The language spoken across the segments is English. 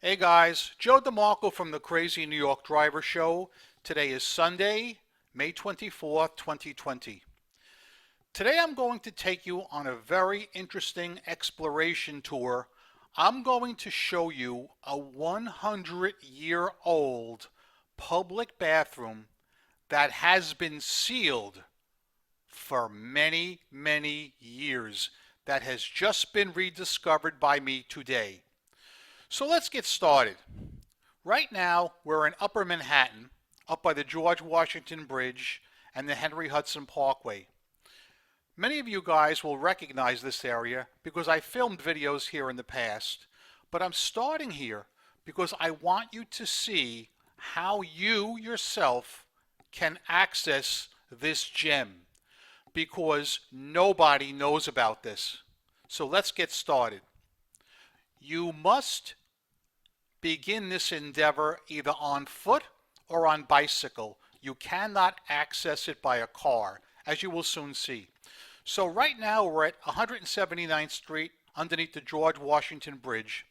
Hey guys, Joe DeMarco from the Crazy New York Driver Show. Today is Sunday, May 24th, 2020. Today I'm going to take you on a very interesting exploration tour. I'm going to show you a 100-year-old public bathroom that has been sealed for many, many years, that has just been rediscovered by me today. So let's get started. Right now, we're in Upper Manhattan, up by the George Washington Bridge and the Henry Hudson Parkway. Many of you guys will recognize this area because I filmed videos here in the past, but I'm starting here because I want you to see how you yourself can access this gem, because nobody knows about this. So let's get started. You must begin this endeavor either on foot or on bicycle. You cannot access it by a car, as you will soon see. So right now we're at 179th Street underneath the George Washington Bridge.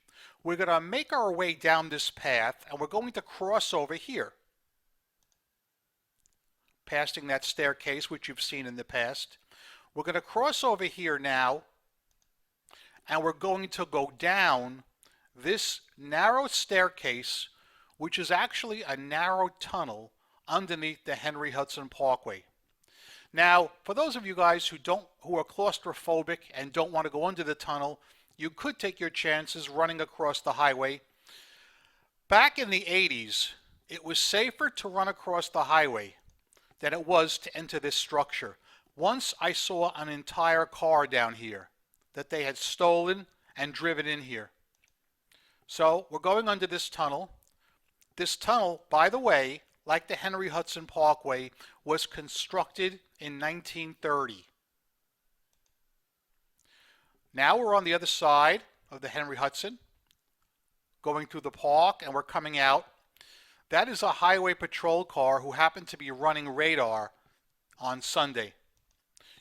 We're going to make our way down this path and we're going to cross over here, passing that staircase which you've seen in the past. We're going to cross over here now and we're going to go down this narrow staircase, which is actually a narrow tunnel underneath the Henry Hudson Parkway. Now, for those of you guys who are claustrophobic and don't want to go under the tunnel, you could take your chances running across the highway. Back in the 80s, it was safer to run across the highway than it was to enter this structure. Once I saw an entire car down here that they had stolen and driven in here. So we're going under this tunnel. This tunnel, by the way, like the Henry Hudson Parkway, was constructed in 1930. Now we're on the other side of the Henry Hudson, going through the park, and we're coming out. That is a highway patrol car who happened to be running radar on Sunday.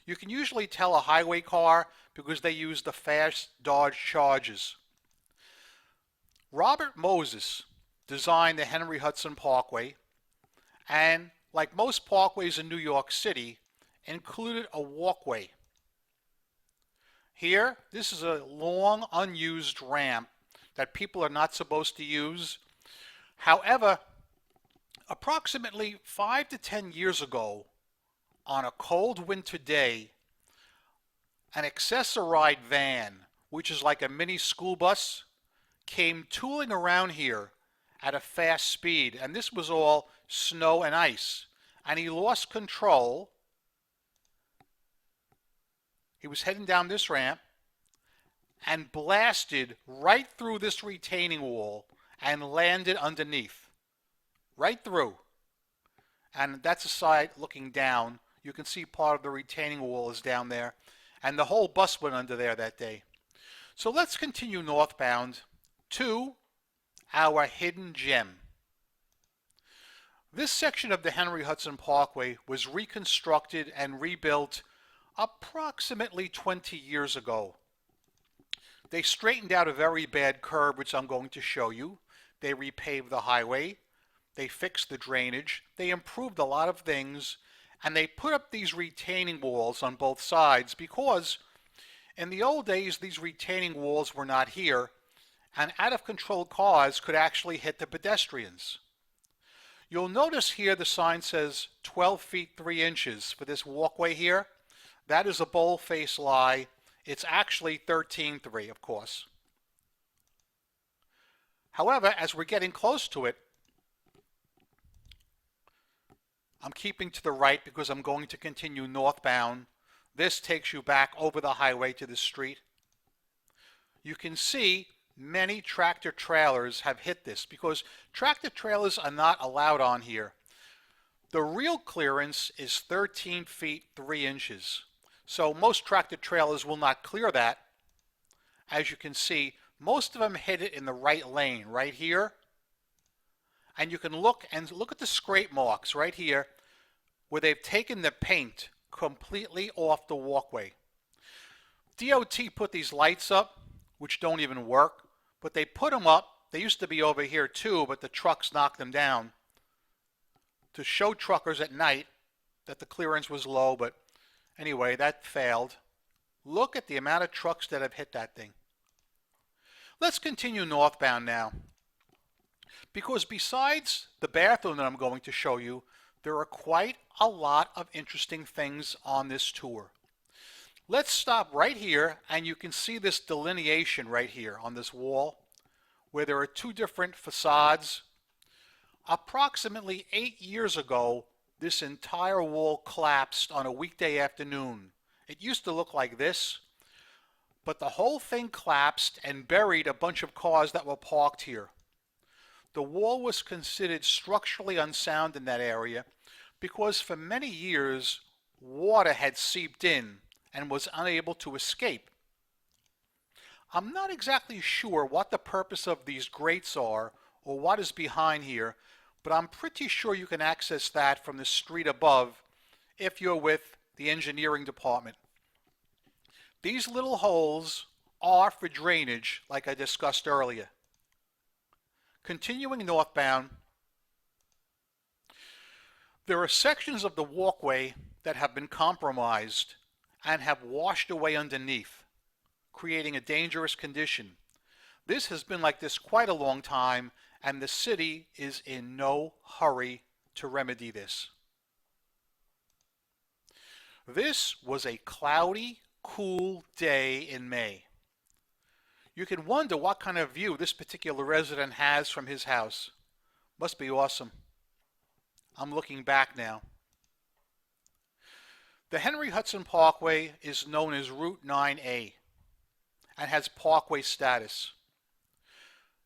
You can usually tell a highway car because they use the fast Dodge Chargers. Robert Moses designed the Henry Hudson Parkway, and like most parkways in New York City, included a walkway. Here, this is a long unused ramp that people are not supposed to use. However, approximately 5 to 10 years ago, on a cold winter day, an accessoride van, which is like a mini school bus, came tooling around here at a fast speed, and this was all snow and ice, and he lost control. He was heading down this ramp and blasted right through this retaining wall and landed underneath, right through. And that's a side looking down. You can see part of the retaining wall is down there, and the whole bus went under there that day. So let's continue northbound to our hidden gem. This section of the Henry Hudson Parkway was reconstructed and rebuilt approximately 20 years ago. They straightened out a very bad curb, which I'm going to show you. They repaved the highway. They fixed the drainage. They improved a lot of things, and they put up these retaining walls on both sides because in the old days these retaining walls were not here, and out-of-control cars could actually hit the pedestrians. You'll notice here the sign says 12 feet 3 inches for this walkway here. That is a bold-faced lie. It's actually 13.3, of course. However, as we're getting close to it, I'm keeping to the right because I'm going to continue northbound. This takes you back over the highway to the street. You can see many tractor trailers have hit this because tractor trailers are not allowed on here. The real clearance is 13 feet 3 inches. So most tractor trailers will not clear that. As you can see, most of them hit it in the right lane, right here. And you can look at the scrape marks right here where they've taken the paint completely off the walkway. DOT put these lights up, which don't even work, but they put them up. They used to be over here too, but the trucks knocked them down to show truckers at night that the clearance was low, but anyway, that failed. Look at the amount of trucks that have hit that thing. Let's continue northbound now, because besides the bathroom that I'm going to show you, there are quite a lot of interesting things on this tour. Let's stop right here, and you can see this delineation right here on this wall where there are two different facades. Approximately 8 years ago, this entire wall collapsed on a weekday afternoon. It used to look like this, but the whole thing collapsed and buried a bunch of cars that were parked here. The wall was considered structurally unsound in that area because for many years water had seeped in and was unable to escape. I'm not exactly sure what the purpose of these grates are or what is behind here, but I'm pretty sure you can access that from the street above if you're with the engineering department. These little holes are for drainage, like I discussed earlier. Continuing northbound, there are sections of the walkway that have been compromised and have washed away underneath, creating a dangerous condition. This has been like this quite a long time, and the city is in no hurry to remedy this. This was a cloudy, cool day in May. You can wonder what kind of view this particular resident has from his house. Must be awesome. I'm looking back now. The Henry Hudson Parkway is known as Route 9A and has parkway status.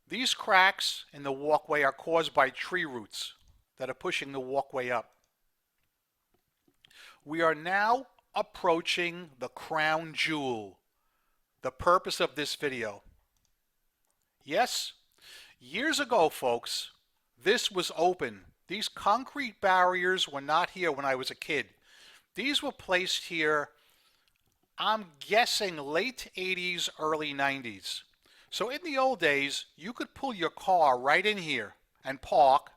These cracks in the walkway are caused by tree roots that are pushing the walkway up. We are now approaching the crown jewel, the purpose of this video. Yes, years ago, folks, this was open. These concrete barriers were not here when I was a kid. These were placed here, I'm guessing late 80s, early 90s. So in the old days, you could pull your car right in here and park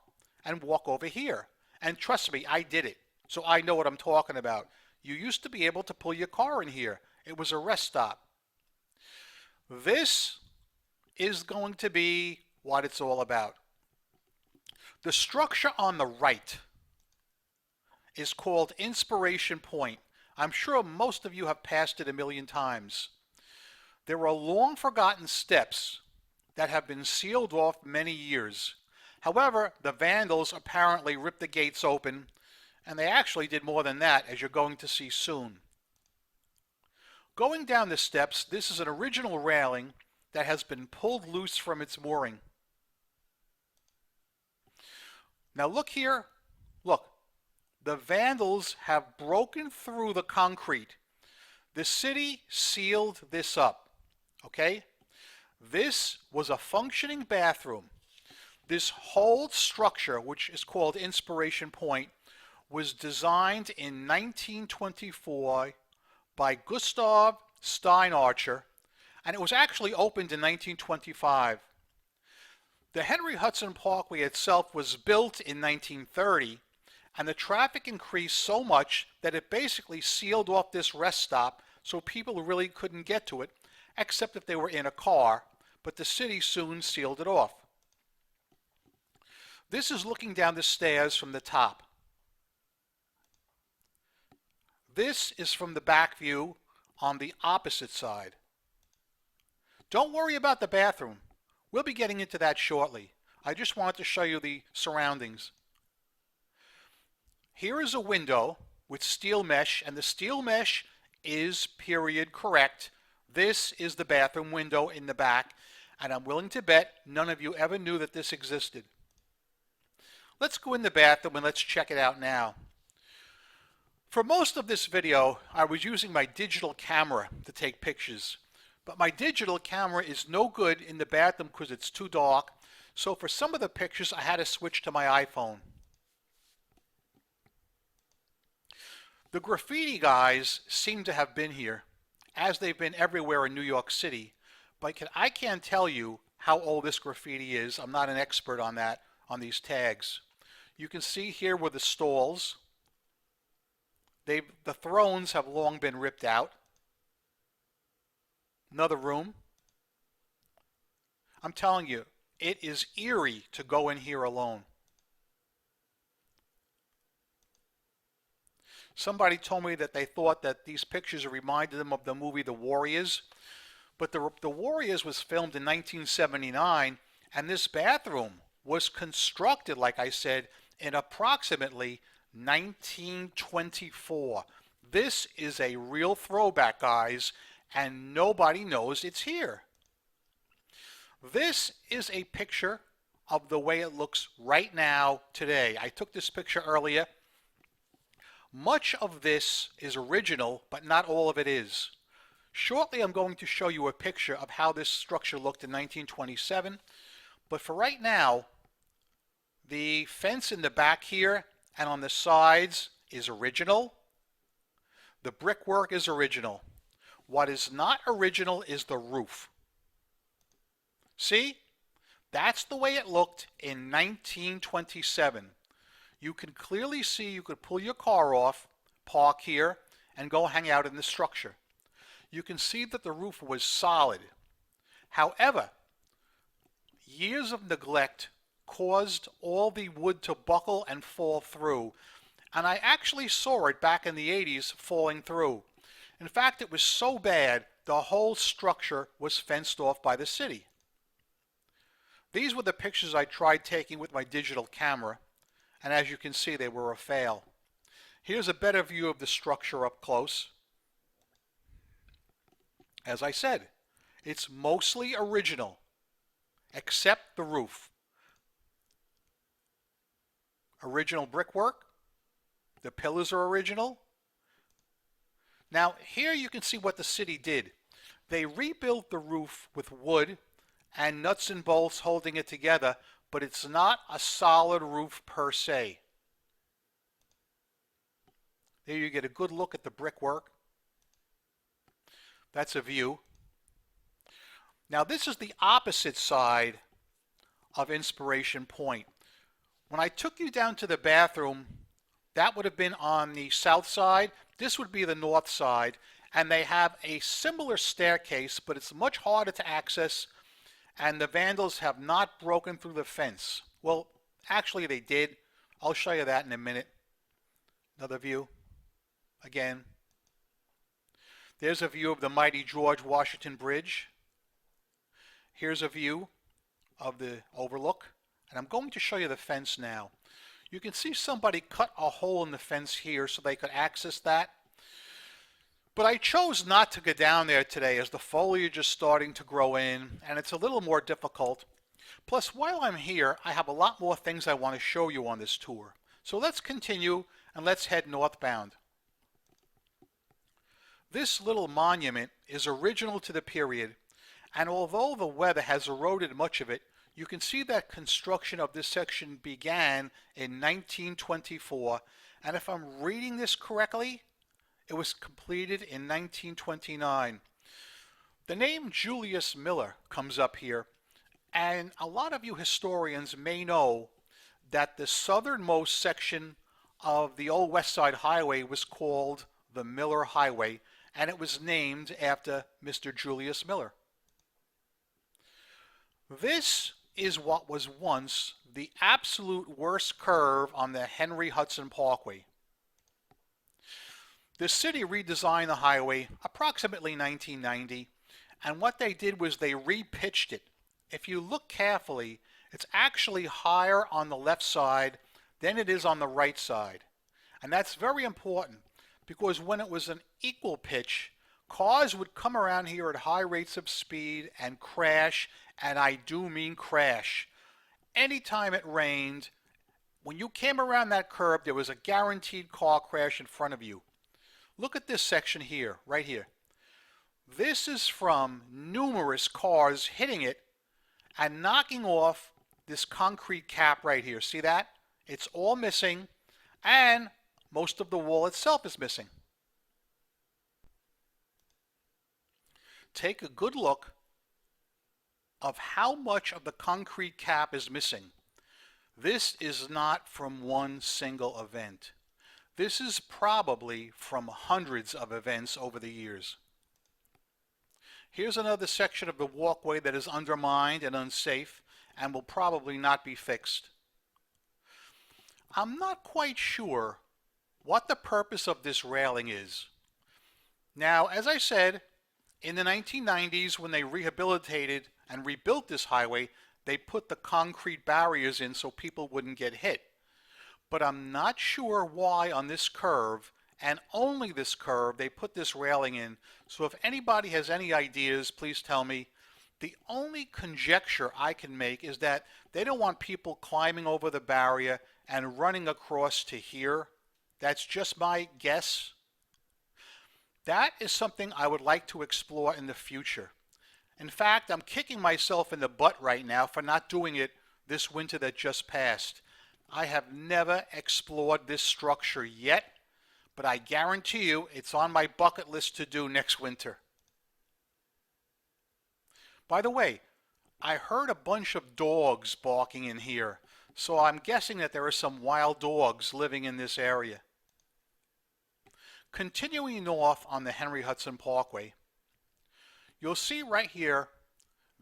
and walk over here. And trust me, I did it. So I know what I'm talking about. You used to be able to pull your car in here. It was a rest stop. This is going to be what it's all about. The structure on the right is called Inspiration Point. I'm sure most of you have passed it a million times. There are long forgotten steps that have been sealed off many years. However, the vandals apparently ripped the gates open, and they actually did more than that, as you're going to see soon. Going down the steps, this is an original railing that has been pulled loose from its mooring. Now look here, look. The vandals have broken through the concrete. The city sealed this up, okay? This was a functioning bathroom. This whole structure, which is called Inspiration Point, was designed in 1924 by Gustav Steinarcher, and it was actually opened in 1925. The Henry Hudson Parkway itself was built in 1930, and the traffic increased so much that it basically sealed off this rest stop so people really couldn't get to it, except if they were in a car, but the city soon sealed it off. This is looking down the stairs from the top. This is from the back view on the opposite side. Don't worry about the bathroom. We'll be getting into that shortly. I just wanted to show you the surroundings. Here is a window with steel mesh, and the steel mesh is period correct. This is the bathroom window in the back, and I'm willing to bet none of you ever knew that this existed. Let's go in the bathroom and let's check it out now. For most of this video, I was using my digital camera to take pictures, but my digital camera is no good in the bathroom because it's too dark, so for some of the pictures I had to switch to my iPhone. The graffiti guys seem to have been here, as they've been everywhere in New York City, but I can't tell you how old this graffiti is. I'm not an expert on that, on these tags. You can see here were the stalls. The thrones have long been ripped out. Another room. I'm telling you, it is eerie to go in here alone. Somebody told me that they thought that these pictures reminded them of the movie The Warriors, but the Warriors was filmed in 1979, and this bathroom was constructed, like I said, in approximately 1924. This is a real throwback, guys, and nobody knows it's here. This is a picture of the way it looks right now today. I took this picture earlier. Much of this is original, but not all of it is. Shortly, I'm going to show you a picture of how this structure looked in 1927, but for right now, the fence in the back here and on the sides is original. The brickwork is original. What is not original is the roof. See? That's the way it looked in 1927. You can clearly see you could pull your car off, park here, and go hang out in the structure. You can see that the roof was solid. However, years of neglect caused all the wood to buckle and fall through, and I actually saw it back in the 80s falling through. In fact, it was so bad, the whole structure was fenced off by the city. These were the pictures I tried taking with my digital camera, and as you can see, they were a fail. Here's a better view of the structure up close. As I said, it's mostly original, except the roof. Original brickwork. The pillars are original. Now, here you can see what the city did. They rebuilt the roof with wood and nuts and bolts holding it together, but it's not a solid roof per se. There you get a good look at the brickwork. That's a view. Now this is the opposite side of Inspiration Point. When I took you down to the bathroom, that would have been on the south side. This would be the north side, and they have a similar staircase, but it's much harder to access, and the vandals have not broken through the fence. Well, actually they did. I'll show you that in a minute. Another view. Again. There's a view of the mighty George Washington Bridge. Here's a view of the overlook. And I'm going to show you the fence now. You can see somebody cut a hole in the fence here so they could access that. But I chose not to go down there today as the foliage is starting to grow in and it's a little more difficult. Plus, while I'm here, I have a lot more things I want to show you on this tour. So let's continue and let's head northbound. This little monument is original to the period, and although the weather has eroded much of it, you can see that construction of this section began in 1924, and if I'm reading this correctly, it was completed in 1929. The name Julius Miller comes up here, and a lot of you historians may know that the southernmost section of the old West Side Highway was called the Miller Highway, and it was named after Mr. Julius Miller. This is what was once the absolute worst curve on the Henry Hudson Parkway. The city redesigned the highway approximately 1990, and what they did was they repitched it. If you look carefully, it's actually higher on the left side than it is on the right side. And that's very important because when it was an equal pitch, cars would come around here at high rates of speed and crash, and I do mean crash. Anytime it rained, when you came around that curb, there was a guaranteed car crash in front of you. Look at this section here, right here. This is from numerous cars hitting it and knocking off this concrete cap right here. See that? It's all missing, and most of the wall itself is missing. Take a good look of how much of the concrete cap is missing. This is not from one single event. This is probably from hundreds of events over the years. Here's another section of the walkway that is undermined and unsafe and will probably not be fixed. I'm not quite sure what the purpose of this railing is. Now, as I said, in the 1990s when they rehabilitated and rebuilt this highway, they put the concrete barriers in so people wouldn't get hit. But I'm not sure why on this curve, and only this curve, they put this railing in. So if anybody has any ideas, please tell me. The only conjecture I can make is that they don't want people climbing over the barrier and running across to here. That's just my guess. That is something I would like to explore in the future. In fact, I'm kicking myself in the butt right now for not doing it this winter that just passed. I have never explored this structure yet, but I guarantee you it's on my bucket list to do next winter. By the way, I heard a bunch of dogs barking in here, so I'm guessing that there are some wild dogs living in this area. Continuing north on the Henry Hudson Parkway, you'll see right here,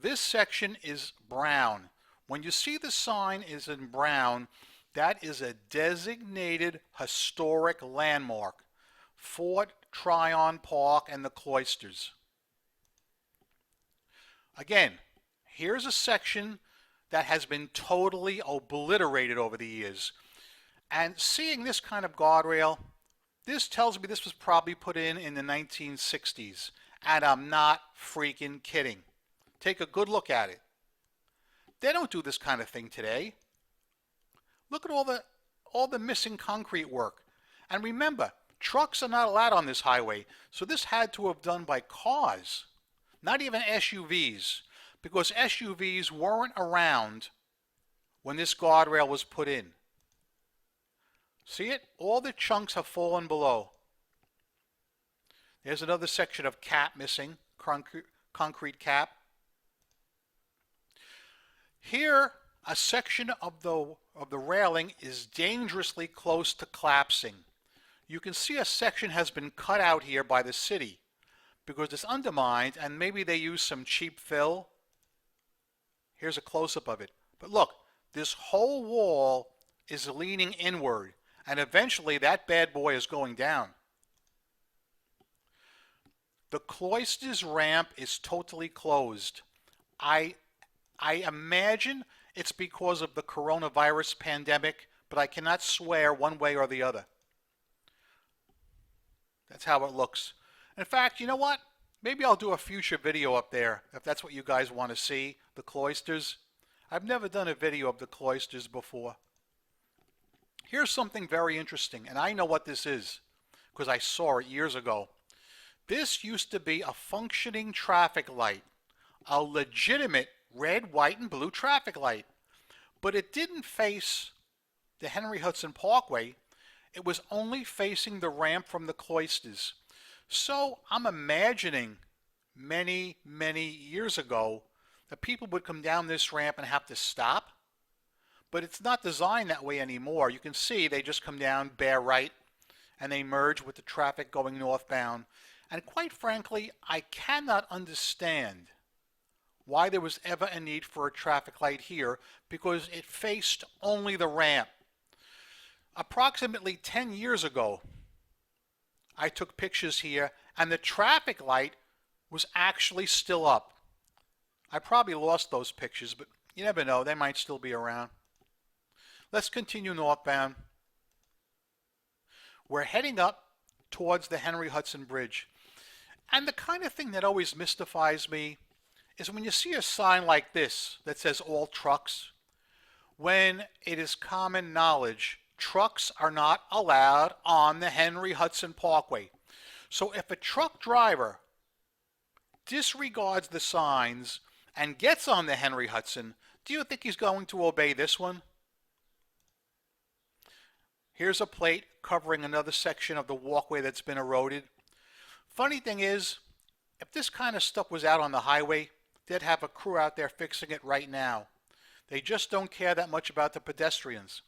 this section is brown. When you see the sign is in brown, that is a designated historic landmark, Fort Tryon Park and the Cloisters. Again, here's a section that has been totally obliterated over the years. And seeing this kind of guardrail, this tells me this was probably put in the 1960s. And I'm not freaking kidding. Take a good look at it. They don't do this kind of thing today. Look at all the missing concrete work. And remember, trucks are not allowed on this highway, so this had to have done by cars, not even SUVs, because SUVs weren't around when this guardrail was put in. See it? All the chunks have fallen below. There's another section of cap missing, concrete cap. Here, a section of the railing is dangerously close to collapsing. You can see a section has been cut out here by the city because it's undermined and maybe they use some cheap fill. Here's a close-up of it. But look, this whole wall is leaning inward and eventually that bad boy is going down. The Cloisters ramp is totally closed. I imagine it's because of the coronavirus pandemic, but I cannot swear one way or the other. That's how it looks. In fact, you know what? Maybe I'll do a future video up there if that's what you guys want to see, the Cloisters. I've never done a video of the Cloisters before. Here's something very interesting, and I know what this is because I saw it years ago. This used to be a functioning traffic light, a legitimate red, white, and blue traffic light. But it didn't face the Henry Hudson Parkway. It was only facing the ramp from the Cloisters. So I'm imagining many, many years ago that people would come down this ramp and have to stop. But it's not designed that way anymore. You can see they just come down bare right and they merge with the traffic going northbound. And quite frankly, I cannot understand why there was ever a need for a traffic light here because it faced only the ramp. Approximately 10 years ago, I took pictures here and the traffic light was actually still up. I probably lost those pictures, but you never know, they might still be around. Let's continue northbound. We're heading up towards the Henry Hudson Bridge. And the kind of thing that always mystifies me is when you see a sign like this that says all trucks, when it is common knowledge, trucks are not allowed on the Henry Hudson Parkway. So if a truck driver disregards the signs and gets on the Henry Hudson, do you think he's going to obey this one? Here's a plate covering another section of the walkway that's been eroded. Funny thing is, if this kind of stuff was out on the highway, they'd have a crew out there fixing it right now. They just don't care that much about the pedestrians.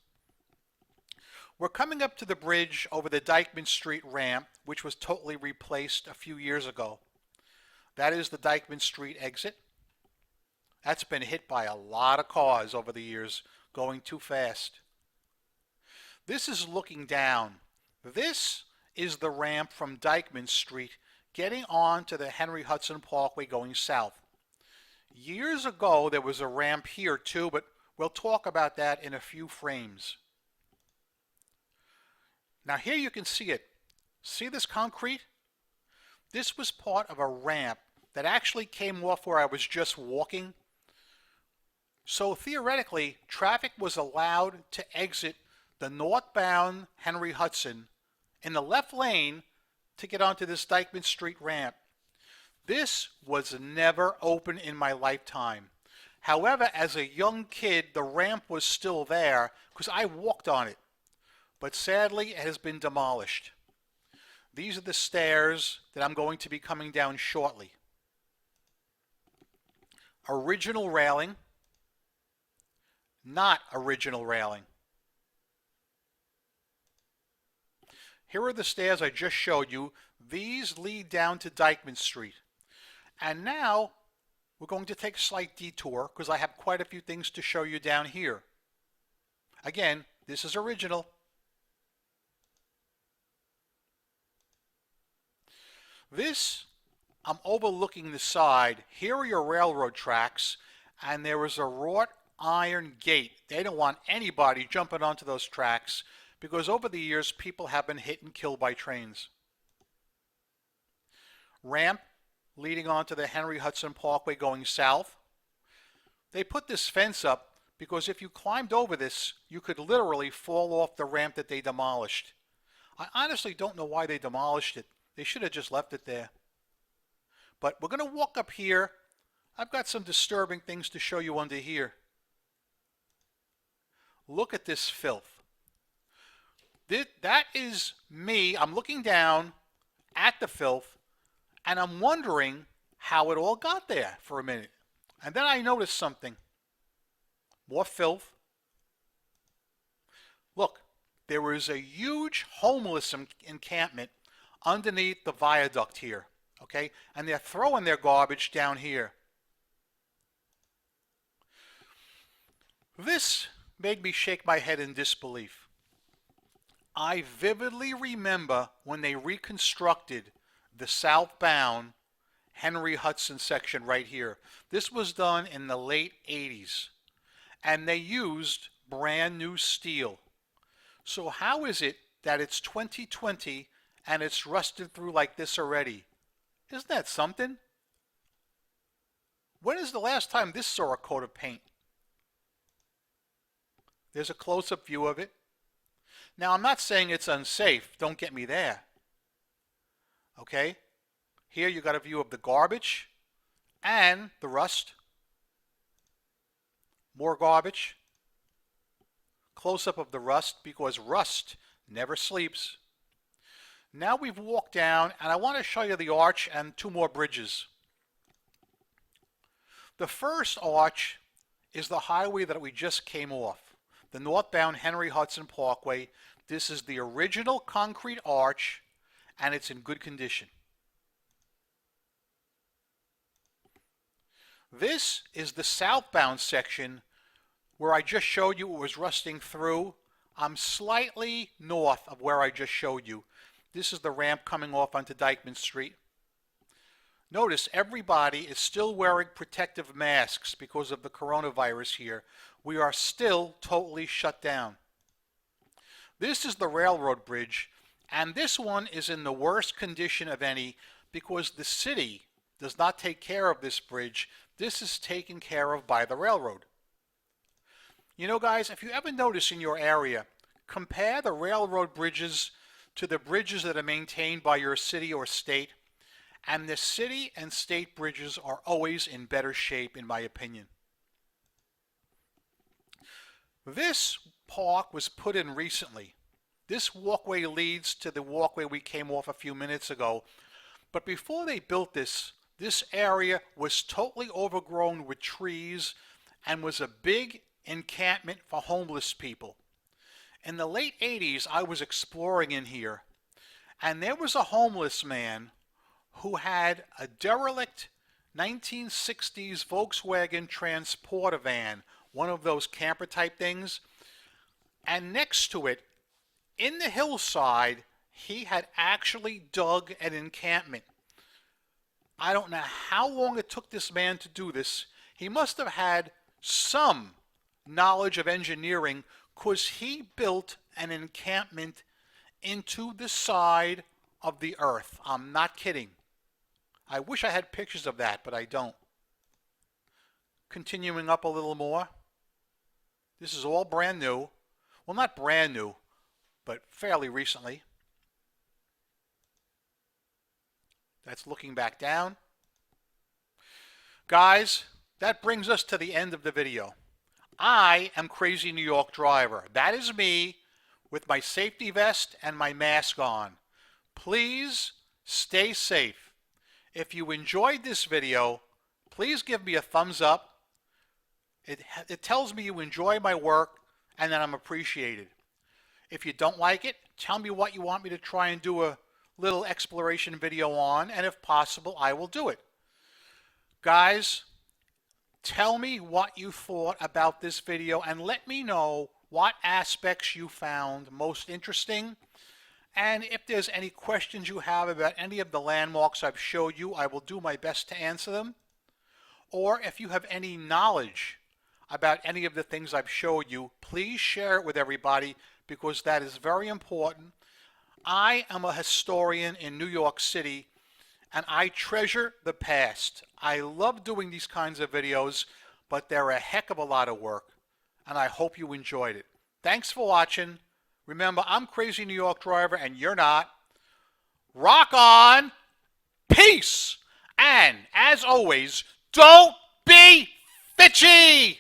We're coming up to the bridge over the Dyckman Street ramp, which was totally replaced a few years ago. That is the Dyckman Street exit. That's been hit by a lot of cars over the years, going too fast. This is looking down. This is the ramp from Dyckman Street getting on to the Henry Hudson Parkway going south. Years ago, there was a ramp here too, but we'll talk about that in a few frames. Now here you can see it. See this concrete? This was part of a ramp that actually came off where I was just walking. So theoretically, traffic was allowed to exit the northbound Henry Hudson in the left lane to get onto this Dyckman Street ramp. This was never open in my lifetime. However, as a young kid, the ramp was still there because I walked on it. But sadly, it has been demolished. These are the stairs that I'm going to be coming down shortly. Original railing, not original railing. Here are the stairs I just showed you. These lead down to Dyckman Street. And now we're going to take a slight detour because I have quite a few things to show you down here. Again, this is original. This, I'm overlooking the side. Here are your railroad tracks, and there is a wrought iron gate. They don't want anybody jumping onto those tracks because over the years, people have been hit and killed by trains. Ramp leading onto the Henry Hudson Parkway going south. They put this fence up because if you climbed over this, you could literally fall off the ramp that they demolished. I honestly don't know why they demolished it. They should have just left it there. But we're going to walk up here. I've got some disturbing things to show you under here. Look at this filth. That is me. I'm looking down at the filth, and I'm wondering how it all got there for a minute. And then I noticed something. More filth. Look, there was a huge homeless encampment underneath the viaduct here, okay? And they're throwing their garbage down here. This made me shake my head in disbelief. I vividly remember when they reconstructed the southbound Henry Hudson section right here. This was done in the late 80s, and they used brand new steel. So how is it that it's 2020 and it's rusted through like this already? Isn't that something? When is the last time this saw a coat of paint? There's a close-up view of it. Now, I'm not saying it's unsafe. Don't get me there. Okay? Here you got a view of the garbage and the rust. More garbage. Close-up of the rust because rust never sleeps. Now we've walked down, and I want to show you the arch and two more bridges. The first arch is the highway that we just came off, the northbound Henry Hudson Parkway. This is the original concrete arch, and it's in good condition. This is the southbound section where I just showed you it was rusting through. I'm slightly north of where I just showed you. This is the ramp coming off onto Dyckman Street. Notice everybody is still wearing protective masks because of the coronavirus here. We are still totally shut down. This is the railroad bridge, and this one is in the worst condition of any because the city does not take care of this bridge. This is taken care of by the railroad. You know, guys, if you ever notice in your area, compare the railroad bridges to the bridges that are maintained by your city or state, and the city and state bridges are always in better shape, in my opinion. This park was put in recently. This walkway leads to the walkway we came off a few minutes ago. But before they built this, this area was totally overgrown with trees and was a big encampment for homeless people. In the late 80s, I was exploring in here, and there was a homeless man who had a derelict 1960s Volkswagen transporter van, one of those camper type things, and next to it, in the hillside, he had actually dug an encampment. I don't know how long it took this man to do this. He must have had some knowledge of engineering, because he built an encampment into the side of the earth. I'm not kidding. I wish I had pictures of that, but I don't. Continuing up a little more. This is all brand new. Well, not brand new, but fairly recently. That's looking back down. Guys, that brings us to the end of the video. I am Crazy New York Driver. That is me with my safety vest and my mask on. Please stay safe. If you enjoyed this video, please give me a thumbs up. It tells me you enjoy my work and that I'm appreciated. If you don't like it, tell me what you want me to try and do a little exploration video on, and if possible, I will do it. Guys, tell me what you thought about this video and let me know what aspects you found most interesting. And if there's any questions you have about any of the landmarks I've showed you, I will do my best to answer them. Or if you have any knowledge about any of the things I've showed you, please share it with everybody, because that is very important. I am a historian in New York City, and I treasure the past. I love doing these kinds of videos, but they're a heck of a lot of work, and I hope you enjoyed it. Thanks for watching. Remember, I'm Crazy New York Driver, and you're not. Rock on! Peace! And, as always, don't be bitchy!